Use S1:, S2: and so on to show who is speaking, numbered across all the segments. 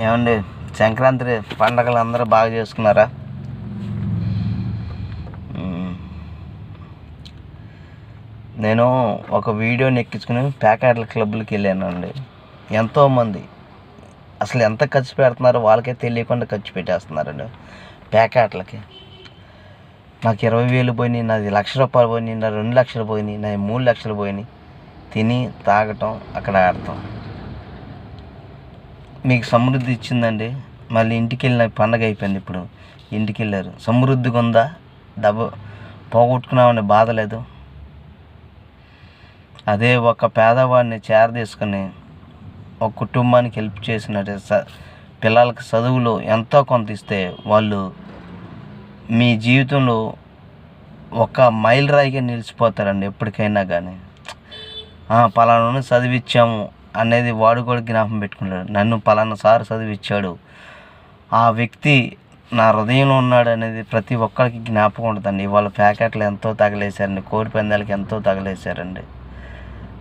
S1: ఏమండి, సంక్రాంతి పండగలు అందరూ బాగా చేసుకున్నారా? నేను ఒక వీడియోని ఎక్కించుకుని ప్యాకెట్ల క్లబ్లకి వెళ్ళానండి. ఎంతోమంది అసలు ఎంత ఖర్చు పెడుతున్నారో వాళ్ళకే తెలియకుండా ఖర్చు పెట్టేస్తున్నారండి ప్యాకెట్లకి. నాకు 20,000 పోయినాయి, నాది ₹1,00,000 పోయినాయి, నా 2,00,000 పోయినాయి, నా 3,00,000 పోయినాయి. తిని తాగటం, అక్కడ ఆడటం. మీకు సమృద్ధి ఇచ్చిందండి, మళ్ళీ ఇంటికి వెళ్ళిన పండగ అయిపోయింది. ఇప్పుడు ఇంటికి వెళ్ళారు, సమృద్ధిగా ఉందా? పోగొట్టుకున్నామని బాధ లేదు. అదే ఒక పేదవాడిని చేరదీసుకొని ఒక కుటుంబానికి హెల్ప్ చేసినట్టు పిల్లలకి చదువులో ఎంతో కొంత ఇస్తే వాళ్ళు మీ జీవితంలో ఒక మైల్ రాయిగా నిలిచిపోతారండి ఎప్పటికైనా. కానీ పలానా చదివించాము అనేది వాడు కూడా జ్ఞాపకం పెట్టుకుంటాడు. నన్ను పలానా సార్ చదివించాడు, ఆ వ్యక్తి నా హృదయంలో ఉన్నాడు అనేది ప్రతి ఒక్కరికి జ్ఞాపకం ఉంటుందండి. ఇవాళ ప్యాకెట్లు ఎంతో తగలేశారండి, కోడి పందాలకి ఎంతో తగలేశారండి.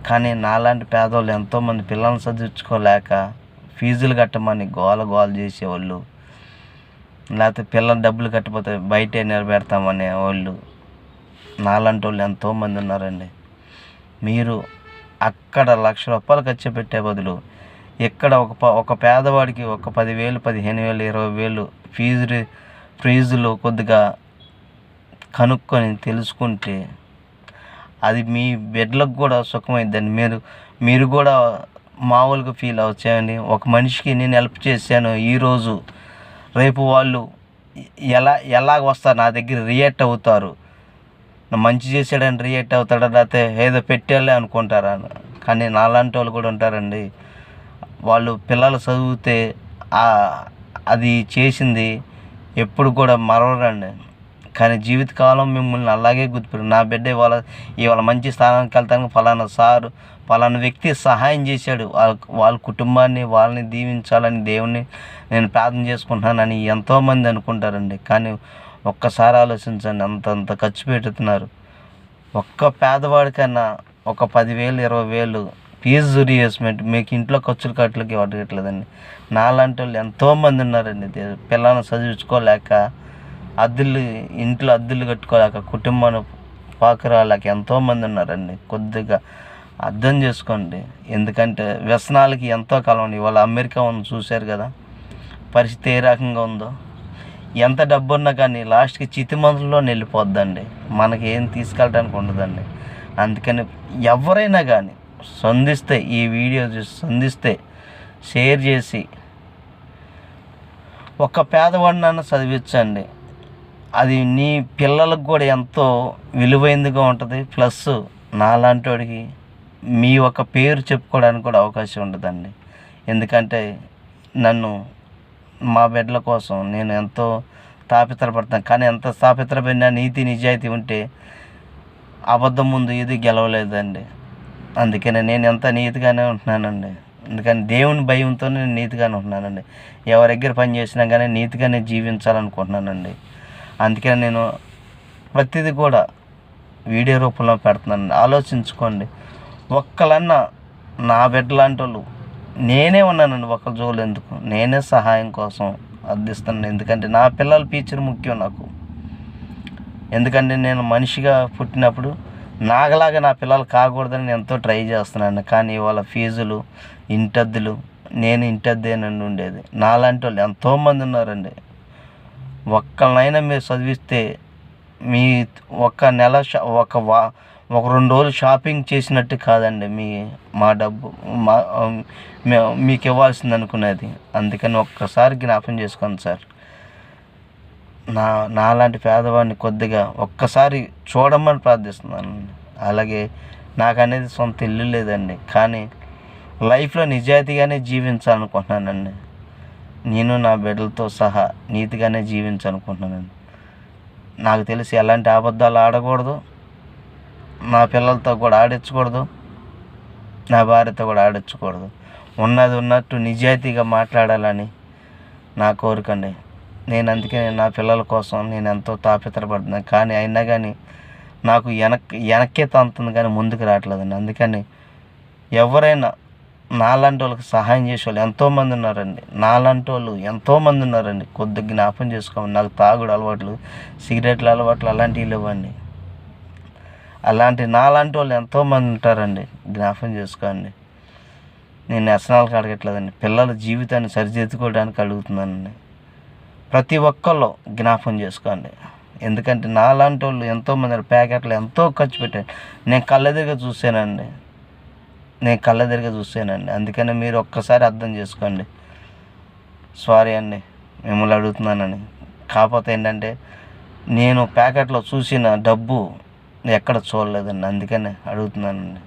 S1: కానీ నాలాంటి పేదవాళ్ళు ఎంతోమంది పిల్లల్ని చదివించుకోలేక ఫీజులు కట్టమని గోల చేసేవాళ్ళు, లేకపోతే పిల్లల డబ్బులు కట్టకపోతే బయటే నిలబెడతామనే వాళ్ళు, నాలాంటి వాళ్ళు ఎంతోమంది ఉన్నారండి. మీరు అక్కడ ₹1,00,000 ఖర్చు పెట్టే బదులు ఇక్కడ ఒక పేదవాడికి ఒక 10,000, 15,000, 20,000 ఫీజులు కొద్దిగా కనుక్కొని తెలుసుకుంటే అది మీ బిడ్డలకు కూడా సుఖమైందండి. మీరు కూడా మామూలుగా ఫీల్ అవచ్చాయండి. ఒక మనిషికి నేను హెల్ప్ చేశాను ఈరోజు, రేపు వాళ్ళు ఎలాగ వస్తారు నా దగ్గర రియాక్ట్ అవుతారు. మంచి చేశాడని రియాక్ట్ అవుతాడా, లేకపోతే ఏదో పెట్టాలే అనుకుంటారా? కానీ నాలాంటి వాళ్ళు కూడా ఉంటారండి. వాళ్ళు పిల్లలు చదివితే అది చేసింది ఎప్పుడు కూడా మరవరండి. కానీ జీవితకాలం మిమ్మల్ని అలాగే గుర్తుపెట్టు. నా బిడ్డ ఇవాళ మంచి స్థానానికి వెళ్తానికి ఫలానా వ్యక్తి సహాయం చేశాడు, వాళ్ళ కుటుంబాన్ని వాళ్ళని దీవించాలని దేవుణ్ణి నేను ప్రార్థన చేసుకుంటున్నానని ఎంతోమంది అనుకుంటారండి. కానీ ఒక్కసారి ఆలోచించండి, అంతంత ఖర్చు పెడుతున్నారు. ఒక్క పేదవాడికన్నా ఒక 10,000, 20,000 ఫీజు రీయింబర్స్మెంట్ మీకు ఇంట్లో ఖర్చులు కట్టలకి ఇవ్వట్లేదండి. నాలాంటి వాళ్ళు ఎంతోమంది ఉన్నారండి. పిల్లల్ని చదివించుకోలేక ఇంట్లో అద్దెలు కట్టుకోలేక కుటుంబాన్ని పాకురాలేక ఎంతోమంది ఉన్నారండి. కొద్దిగా అర్థం చేసుకోండి. ఎందుకంటే వ్యసనాలకి ఎంతో కాలం. ఇవాళ అమెరికా చూశారు కదా పరిస్థితి ఏ రకంగా ఉందో. ఎంత డబ్బు ఉన్నా కానీ లాస్ట్కి చితిమందులో వెళ్ళిపోద్దండి, మనకి ఏం తీసుకెళ్ళడానికి ఉండదండి. అందుకని ఎవరైనా కానీ ఈ వీడియో చూసి షేర్ చేసి ఒక పేదవాడినైనా చదివించండి. అది నీ పిల్లలకు కూడా ఎంతో విలువైనదిగా ఉంటుంది. ప్లస్ నాలాంటి వాడికి మీ ఒక పేరు చెప్పుకోవడానికి కూడా అవకాశం ఉంటుందండి. ఎందుకంటే మా బిడ్డల కోసం నేను ఎంతో తాపత్రపడతాను. కానీ ఎంత తాపత్రపడినా నీతి నిజాయితీ ఉంటే అబద్ధం ముందు ఇది గెలవలేదండి. అందుకని నేను ఎంత నీతిగానే ఉంటున్నానండి. అందుకని దేవుని భయంతో నేను నీతిగానే ఉంటున్నానండి. ఎవరి దగ్గర పని చేసినా కానీ నీతిగానే జీవించాలనుకుంటున్నానండి. అందుకని నేను ప్రతిదీ కూడా వీడియో రూపంలో పెడుతున్నానండి. ఆలోచించుకోండి. ఒక్కలన్నా నా బిడ్డ లాంటి వాళ్ళు నేనే ఉన్నానండి. ఒకరి జోలు ఎందుకు, నేనే సహాయం కోసం అర్థిస్తున్నాను. ఎందుకంటే నా పిల్లల ఫ్యూచర్ ముఖ్యం నాకు. ఎందుకంటే నేను మనిషిగా పుట్టినప్పుడు నాగలాగా నా పిల్లలు కాకూడదని నేను ఎంతో ట్రై చేస్తున్నాను. కానీ ఇవాళ ఫీజులు, ఇంటద్దులు, నేను ఇంటద్దేనండి ఉండేది. నాలాంటి వాళ్ళు ఎంతోమంది ఉన్నారండి. ఒక్కరినైనా మీరు చదివిస్తే మీ ఒక నెల ఒక 2 రోజులు షాపింగ్ చేసినట్టు కాదండి మా డబ్బు మీకు ఇవ్వాల్సింది అనుకునేది. అందుకని ఒక్కసారి జ్ఞాపకం చేసుకోండి సార్. నాలాంటి పేదవాడిని కొద్దిగా ఒక్కసారి చూడమని ప్రార్థిస్తున్నాను. అలాగే నాకు అనేది సొంత ఇల్లు లేదండి, కానీ లైఫ్లో నిజాయితీగానే జీవించాలనుకుంటున్నానండి. నేను నా బిడ్డలతో సహా నీతిగానే జీవించాలనుకుంటున్నానండి. నాకు తెలిసి ఎలాంటి అబద్ధాలు ఆడకూడదు, నా పిల్లలతో కూడా ఆడించకూడదు, నా భార్యతో కూడా ఆడించకూడదు. ఉన్నది ఉన్నట్టు నిజాయితీగా మాట్లాడాలని నా కోరికండి. నేను అందుకే నా పిల్లల కోసం నేను ఎంతో తాపత్రపడుతున్నాను. కానీ అయినా కానీ నాకు వెనక్కే తంతుంది కానీ ముందుకు రావట్లేదండి. అందుకని ఎవరైనా నాలాంటి వాళ్ళకి సహాయం చేసే వాళ్ళు ఎంతోమంది ఉన్నారండి. నాలాంటి వాళ్ళు ఎంతోమంది ఉన్నారండి. కొద్దిగా జ్ఞాపం చేసుకోండి. నాకు తాగుడు అలవాట్లు, సిగరెట్ల అలవాట్లు అలాంటివి లేవండి. నాలాంటి వాళ్ళు ఎంతోమంది ఉంటారండి. జ్ఞాపం చేసుకోండి. నేను వ్యసనాలకు అడగట్లేదండి, పిల్లల జీవితాన్ని సరిదిద్దుకోవడానికి అడుగుతున్నానండి. ప్రతి ఒక్కళ్ళు జ్ఞాపం చేసుకోండి. ఎందుకంటే నాలాంటి వాళ్ళు ఎంతోమంది ప్యాకెట్లు ఎంతో ఖర్చు పెట్టారు. నేను కళ్ళెదురుగా చూసానండి. అందుకని మీరు ఒక్కసారి అర్థం చేసుకోండి. సారీ అండి మిమ్మల్ని అడుగుతున్నానని. కాకపోతే ఏంటంటే నేను ప్యాకెట్లో చూసిన డబ్బు ఎక్కడ చూడలేదండి, అందుకని అడుగుతున్నానండి.